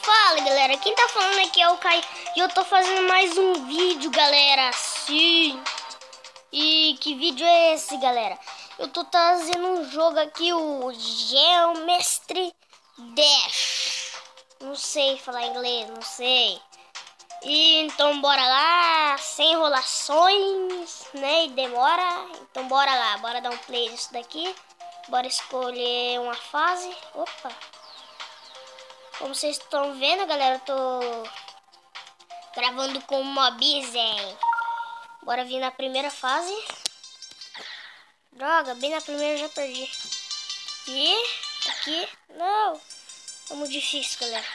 Fala, galera, quem tá falando aqui é o Caio e eu tô fazendo mais um vídeo, galera. Sim. E que vídeo é esse, galera? Eu tô trazendo um jogo aqui, o Geometry Dash. Não sei falar inglês, não sei. E então bora lá, sem enrolações, né? E demora. Então bora lá, bora dar um play nisso daqui. Bora escolher uma fase. Opa! Como vocês estão vendo, galera, eu tô gravando com o Mobizen. Bora vir na primeira fase. Droga, bem na primeira eu já perdi. E aqui, não. É muito difícil, galera.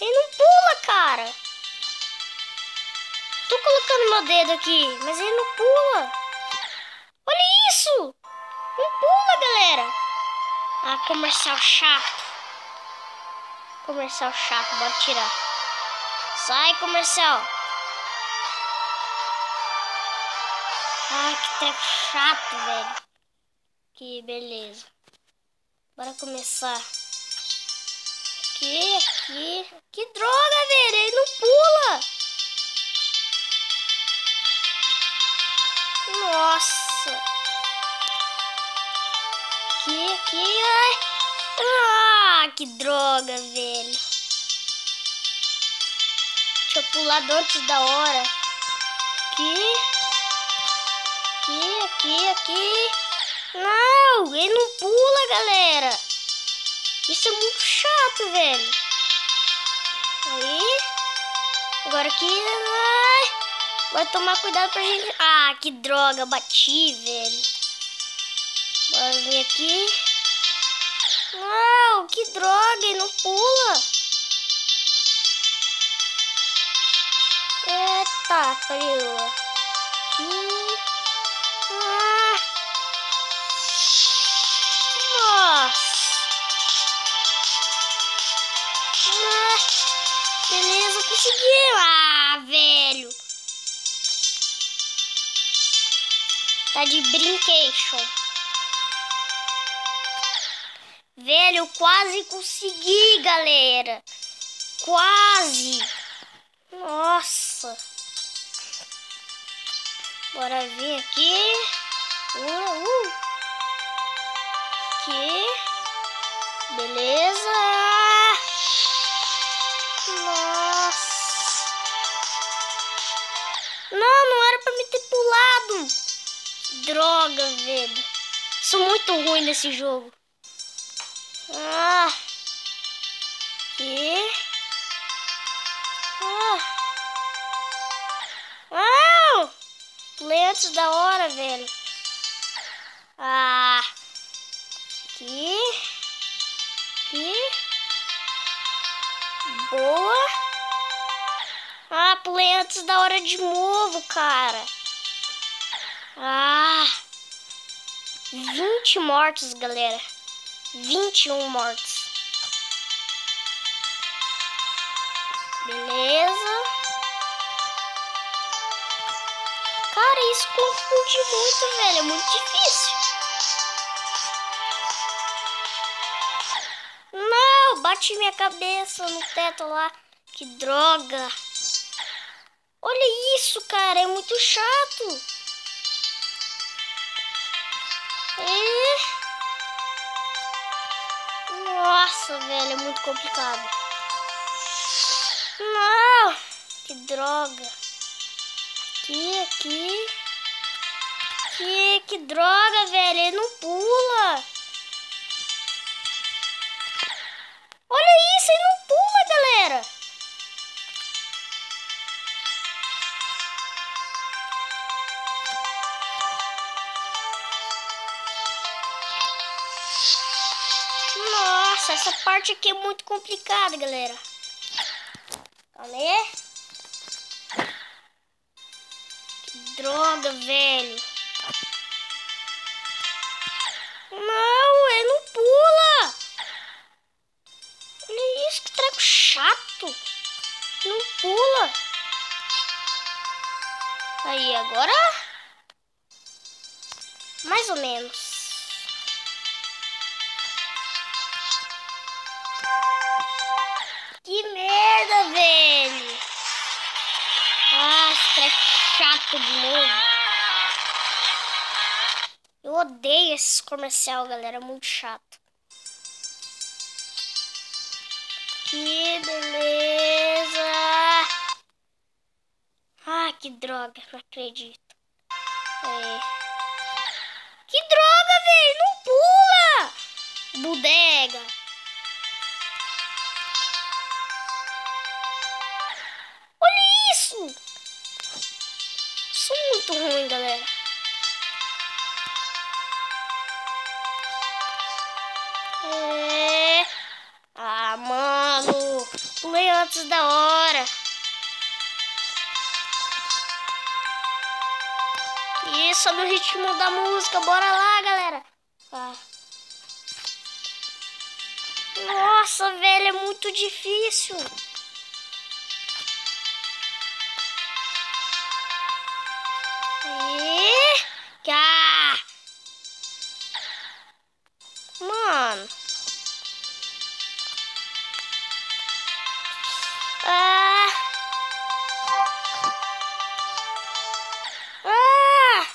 Ele não pula, cara. Tô colocando meu dedo aqui, mas ele não pula. Olha isso. Não pula, galera. Ah, comercial chato. Comercial chato, bora tirar. Sai, comercial. Ai, que treco chato, velho. Que beleza. Bora começar. Aqui. Que droga, velho. Ele não pula. Nossa. Aqui. Ai. Ah, que droga, velho. Deixa eu pular antes da hora. Aqui. Não, ele não pula, galera. Isso é muito chato, velho. Aí. Agora aqui. Ai. Vai tomar cuidado pra gente. Ah, que droga, bati, velho. Bora vir aqui. Não, que droga, ele não pula. Eita, pariu. Aqui. Ah. Nossa. Ah. Beleza, conseguiu. Ah, velho. Tá de brincation. Velho, eu quase consegui, galera. Quase. Nossa. Bora vir aqui. Aqui. Beleza. Nossa. Não era pra me ter pulado. Droga, velho. Sou muito ruim nesse jogo. Aqui. Pulei antes da hora, velho. Aqui. Boa. Pulei antes da hora de novo, cara. 20 mortos, galera. 21 mortos. Beleza. Cara, isso confunde muito, velho. É muito difícil. Não, bati minha cabeça no teto lá. Que droga. Olha isso, cara. É muito chato. Nossa, velho. É muito complicado. Não. Que droga. Aqui. Que droga, velho. Ele não pula. Olha isso, ele não pula, galera. Nossa, essa parte aqui é muito complicada, galera. Calma aí. Droga, velho. Não, ele não pula. Olha isso, que treco chato. Não pula. Aí, agora. Mais ou menos. Que merda, velho. Ah, esse treco chato de novo. Eu odeio esses comercial, galera. Muito chato. Que beleza. Ah, que droga. Não acredito. É. Que droga, velho. Não pula. Bodega. Olha isso. Sou muito ruim, galera. É. Ah, mano. Pulei antes da hora. Isso, no ritmo da música. Bora lá, galera. Ah. Nossa, velho, é muito difícil. Ah! Mano. Ah! Ah!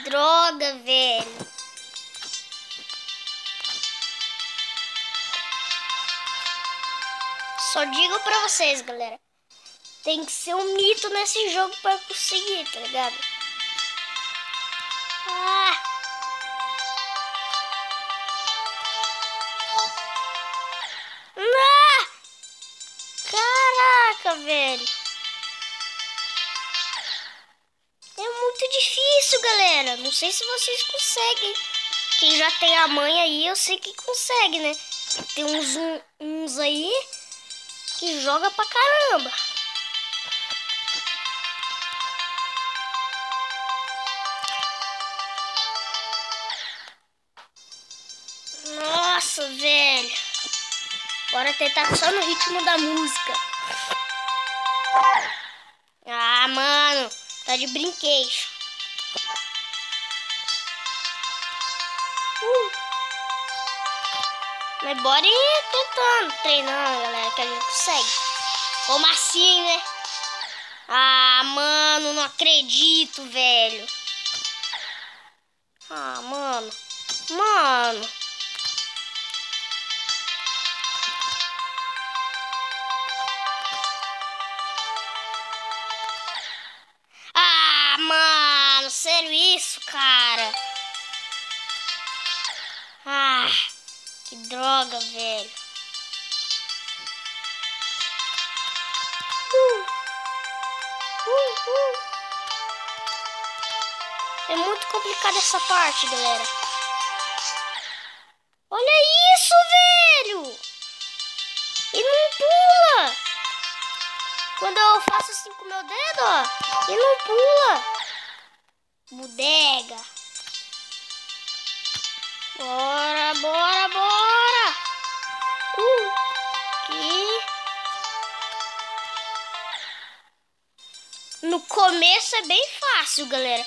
Droga, velho. Só digo pra vocês, galera. Tem que ser um mito nesse jogo pra conseguir, tá ligado? Ah! Ah! Caraca, velho. É muito difícil, galera. Não sei se vocês conseguem. Quem já tem a manha aí, eu sei que consegue, né? Tem uns aí que joga pra caramba. Nossa, velho. Bora tentar só no ritmo da música. Ah, mano. Tá de brinquedo. Mas bora ir tentando, treinando, galera, que a gente consegue. Como assim, né? Ah, mano, não acredito, velho. Ah, mano. Mano. Ah, mano, sério isso, cara? Ah, que droga, velho. É muito complicado essa parte, galera. Olha isso, velho! E não pula! Quando eu faço assim com o meu dedo, ó, e não pula. Bodega. Bora, bora, bora. Aqui. No começo é bem fácil, galera.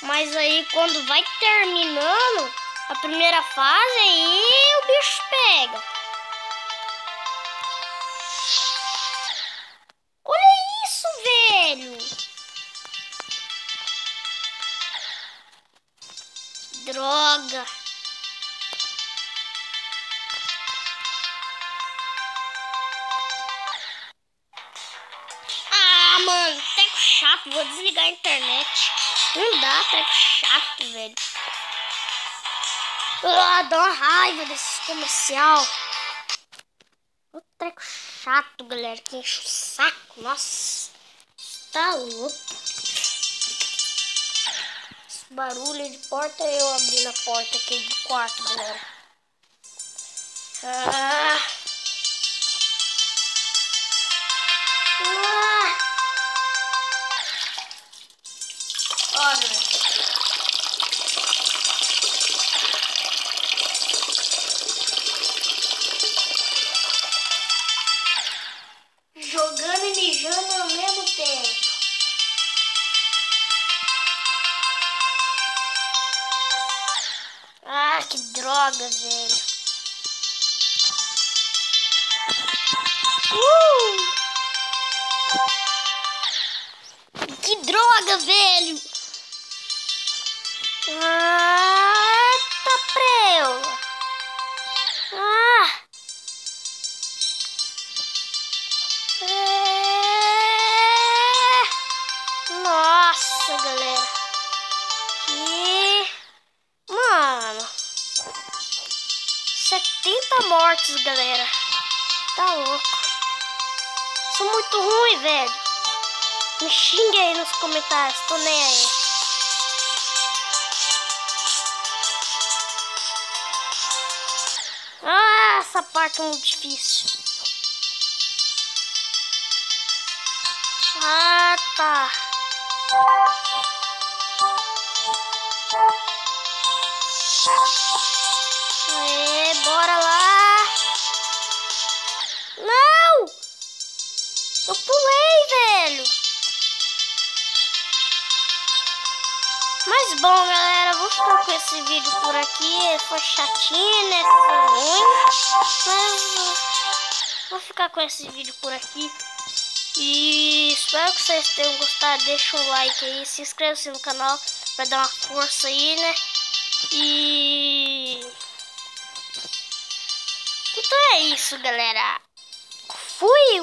Mas aí quando vai terminando a primeira fase, aí o bicho pega. Olha isso, velho. Droga. Ah, mano, treco chato. Vou desligar a internet. Não dá, treco chato, velho. Ah, dá uma raiva desse comercial. O treco chato, galera, que enche o saco. Nossa, tá louco. Esse barulho de porta, eu abrindo a porta aqui do quarto, galera. Ah. Ah. Olha. Jogando e mijando ao mesmo tempo. Ah, que droga, velho. Que droga, velho! Ah, tá preula! Ah! Nossa, galera! Que... Mano! 70 mortos, galera! Tá louco! Sou muito ruim, velho! Me xingue aí nos comentários, tô nem aí! Ah, essa parte é muito difícil! Ah, tá! Aê, bora lá! Não! Eu pulei, velho! Mas bom, galera, vou ficar com esse vídeo por aqui. Foi chatinho, né? Foi ruim. Mas vou ficar com esse vídeo por aqui. E espero que vocês tenham gostado. Deixa um like aí, se inscreva no canal pra dar uma força aí, né? E... Então é isso, galera. Fui!